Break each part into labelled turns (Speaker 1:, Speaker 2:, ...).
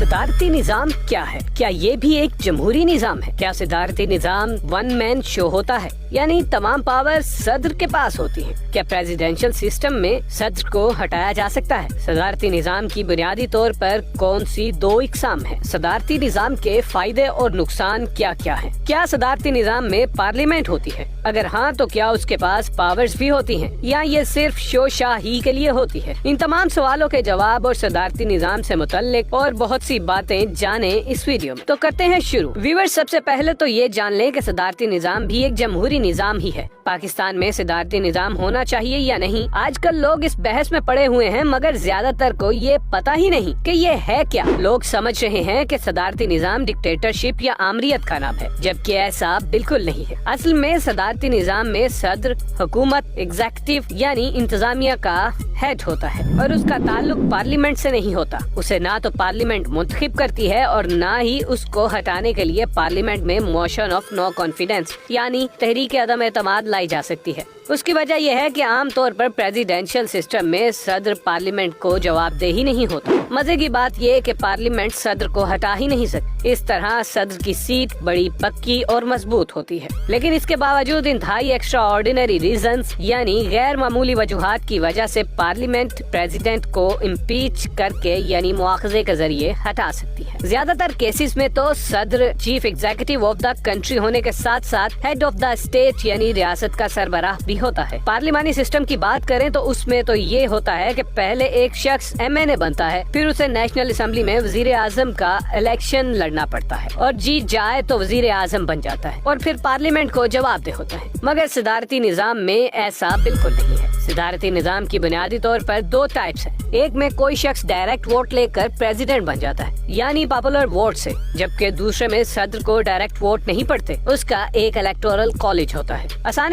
Speaker 1: صدارتی نظام کیا ہے؟ کیا یہ بھی ایک جمہوری نظام ہے؟ کیا صدارتی نظام ون مین شو ہوتا ہے، یعنی تمام پاور صدر کے پاس ہوتی ہیں؟ کیا پریزیڈینشل سسٹم میں صدر کو ہٹایا جا سکتا ہے؟ صدارتی نظام کی بنیادی طور پر کون سی دو اقسام ہیں؟ صدارتی نظام کے فائدے اور نقصان کیا کیا ہیں؟ کیا صدارتی نظام میں پارلیمنٹ ہوتی ہے؟ اگر ہاں تو کیا اس کے پاس پاورز بھی ہوتی ہیں یا یہ صرف شو شاہی کے لیے ہوتی ہے؟ ان تمام سوالوں کے جواب اور صدارتی نظام سے متعلق اور بہت سی باتیں جانیں اس ویڈیو میں۔ تو کرتے ہیں شروع۔ ویورز، سب سے پہلے تو یہ جان لیں کہ صدارتی نظام بھی ایک جمہوری نظام ہی ہے۔ پاکستان میں صدارتی نظام ہونا چاہیے یا نہیں، آج کل لوگ اس بحث میں پڑے ہوئے ہیں، مگر زیادہ تر کو یہ پتہ ہی نہیں کہ یہ ہے کیا۔ لوگ سمجھ رہے ہیں کہ صدارتی نظام ڈکٹیٹرشپ یا آمریت کا نام ہے، جبکہ ایسا بالکل نہیں ہے۔ اصل میں صدارتی نظام میں صدر حکومت ایگزیکٹو یعنی انتظامیہ کا ہیڈ ہوتا ہے اور اس کا تعلق پارلیمنٹ سے نہیں ہوتا۔ اسے نہ تو پارلیمنٹ منتخب کرتی ہے اور نہ ہی اس کو ہٹانے کے لیے پارلیمنٹ میں موشن آف نو کانفیڈنس یعنی تحریک عدم اعتماد لائی جا سکتی ہے۔ اس کی وجہ یہ ہے کہ عام طور پر پریزیڈینشل سسٹم میں صدر پارلیمنٹ کو جواب دہ ہی نہیں ہوتا۔ مزے کی بات یہ کہ پارلیمنٹ صدر کو ہٹا ہی نہیں سکتی۔ اس طرح صدر کی سیٹ بڑی پکی اور مضبوط ہوتی ہے، لیکن اس کے باوجود انتہائی ایکسٹرا آرڈینری ریزنز یعنی غیر معمولی وجوہات کی وجہ سے پارلیمنٹ پریزیڈنٹ کو امپیچ کر کے یعنی مواخذے کے ذریعے ہٹا سکتی ہے۔ زیادہ تر کیسز میں تو صدر chief executive of the country ہونے کے ساتھ ساتھ ہیڈ آف دا اسٹیٹ یعنی ریاست کا سربراہ بھی ہوتا ہے۔ پارلیمانی سسٹم کی بات کریں تو اس میں تو یہ ہوتا ہے کہ پہلے ایک شخص MNA بنتا ہے، پھر اسے نیشنل اسمبلی میں وزیر اعظم کا الیکشن لڑنا پڑتا ہے اور جیت جائے تو وزیر اعظم بن جاتا ہے اور پھر پارلیمنٹ کو جواب دہ ہوتا ہے۔ مگر صدارتی نظام میں ایسا بالکل نہیں ہے۔ صدارتی نظام کی بنیادی طور پر دو ٹائپس ہیں۔ ایک میں کوئی شخص ڈائریکٹ ووٹ لے کر پریزیڈنٹ بن جاتا ہے یعنی پاپولر ووٹ سے، جبکہ دوسرے میں صدر کو ڈائریکٹ ووٹ نہیں پڑتے، اس کا ایک الیکٹورل کالج ہوتا ہے۔ آسان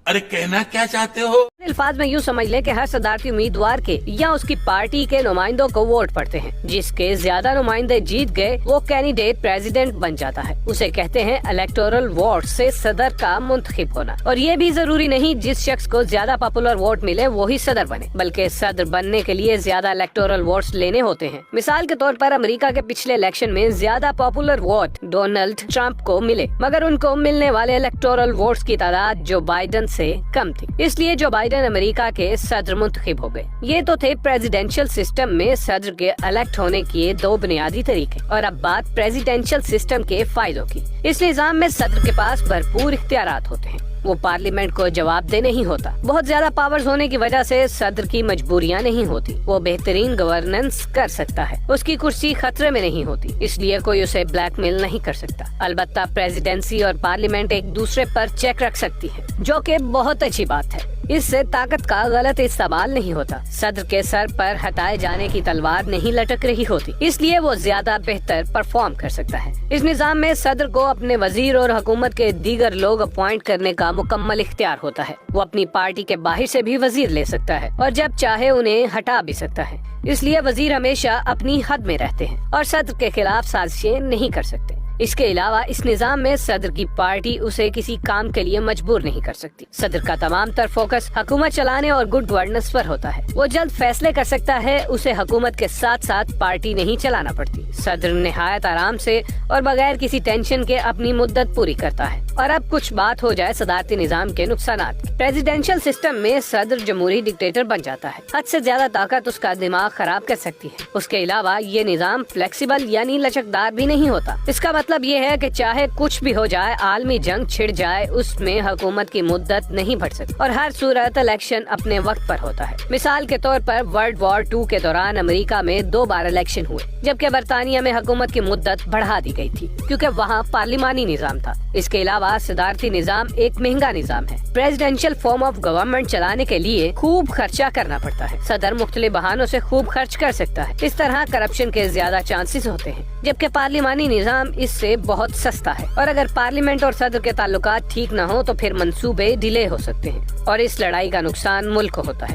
Speaker 2: ارے کہنا کیا چاہتے ہو؟
Speaker 1: الفاظ میں یوں سمجھ لیں کہ ہر صدارتی امیدوار کے یا اس کی پارٹی کے نمائندوں کو ووٹ پڑتے ہیں، جس کے زیادہ نمائندے جیت گئے وہ کینڈیڈیٹ پریزیڈنٹ بن جاتا ہے۔ اسے کہتے ہیں الیکٹورل ووٹ سے صدر کا منتخب ہونا۔ اور یہ بھی ضروری نہیں جس شخص کو زیادہ پاپولر ووٹ ملے وہی صدر بنے، بلکہ صدر بننے کے لیے زیادہ الیکٹورل ووٹس لینے ہوتے ہیں۔ مثال کے طور پر امریکہ کے پچھلے الیکشن میں زیادہ پاپولر ووٹ ڈونلڈ ٹرمپ کو ملے، مگر ان کو ملنے والے الیکٹورل ووٹس کی تعداد جو بائیڈن سے کم تھی، اس لیے جو بائیڈن امریکہ کے صدر منتخب ہو گئے۔ یہ تو تھے پریزیڈینشل سسٹم میں صدر کے الیکٹ ہونے کے دو بنیادی طریقے۔ اور اب بات پریزیڈینشل سسٹم کے فائدوں کی۔ اس نظام میں صدر کے پاس بھرپور اختیارات ہوتے ہیں، وہ پارلیمنٹ کو جواب دہ نہیں ہوتا۔ بہت زیادہ پاورز ہونے کی وجہ سے صدر کی مجبوریاں نہیں ہوتی، وہ بہترین گورننس کر سکتا ہے، اس کی کرسی خطرے میں نہیں ہوتی، اس لیے کوئی اسے بلیک میل نہیں کر سکتا۔ البتہ پریزیڈنسی اور پارلیمنٹ ایک دوسرے پر چیک رکھ سکتی ہے، جو کہ بہت اچھی بات ہے۔ اس سے طاقت کا غلط استعمال نہیں ہوتا، صدر کے سر پر ہٹائے جانے کی تلوار نہیں لٹک رہی ہوتی، اس لیے وہ زیادہ بہتر پرفارم کر سکتا ہے۔ اس نظام میں صدر کو اپنے وزیر اور حکومت کے دیگر لوگ اپوائنٹ کرنے کا مکمل اختیار ہوتا ہے۔ وہ اپنی پارٹی کے باہر سے بھی وزیر لے سکتا ہے اور جب چاہے انہیں ہٹا بھی سکتا ہے، اس لیے وزیر ہمیشہ اپنی حد میں رہتے ہیں اور صدر کے خلاف سازشیں نہیں کر سکتے۔ اس کے علاوہ اس نظام میں صدر کی پارٹی اسے کسی کام کے لیے مجبور نہیں کر سکتی۔ صدر کا تمام تر فوکس حکومت چلانے اور گڈ گورننس پر ہوتا ہے۔ وہ جلد فیصلے کر سکتا ہے، اسے حکومت کے ساتھ ساتھ پارٹی نہیں چلانا پڑتی۔ صدر نہایت آرام سے اور بغیر کسی ٹینشن کے اپنی مدت پوری کرتا ہے۔ اور اب کچھ بات ہو جائے صدارتی نظام کے نقصانات کی۔ پریزیڈینشل سسٹم میں صدر جمہوری ڈکٹیٹر بن جاتا ہے، حد سے زیادہ طاقت اس کا دماغ خراب کر سکتی ہے۔ اس کے علاوہ یہ نظام فلیکسیبل یعنی لچکدار بھی نہیں ہوتا۔ اس کا مطلب یہ ہے کہ چاہے کچھ بھی ہو جائے، عالمی جنگ چھڑ جائے، اس میں حکومت کی مدت نہیں بڑھ سکتی اور ہر صورت الیکشن اپنے وقت پر ہوتا ہے۔ مثال کے طور پر ورلڈ وار 2 کے دوران امریکہ میں 2 بار الیکشن ہوئے، جبکہ برطانیہ میں حکومت کی مدت بڑھا دی گئی تھی کیونکہ وہاں پارلیمانی نظام تھا۔ اس کے علاوہ صدارتی نظام ایک مہنگا نظام ہے۔ پریزیڈینشل فارم آف گورنمنٹ چلانے کے لیے خوب خرچہ کرنا پڑتا ہے۔ صدر مختلف بہانوں سے خوب خرچ کر سکتا ہے، اس طرح کرپشن کے زیادہ چانسز ہوتے ہیں، جبکہ پارلیمانی نظام اس سے بہت سستا ہے۔ اور اگر پارلیمنٹ اور صدر کے تعلقات ٹھیک نہ ہو تو پھر منصوبے ڈیلے ہو سکتے ہیں اور اس لڑائی کا نقصان ملک کو ہوتا ہے۔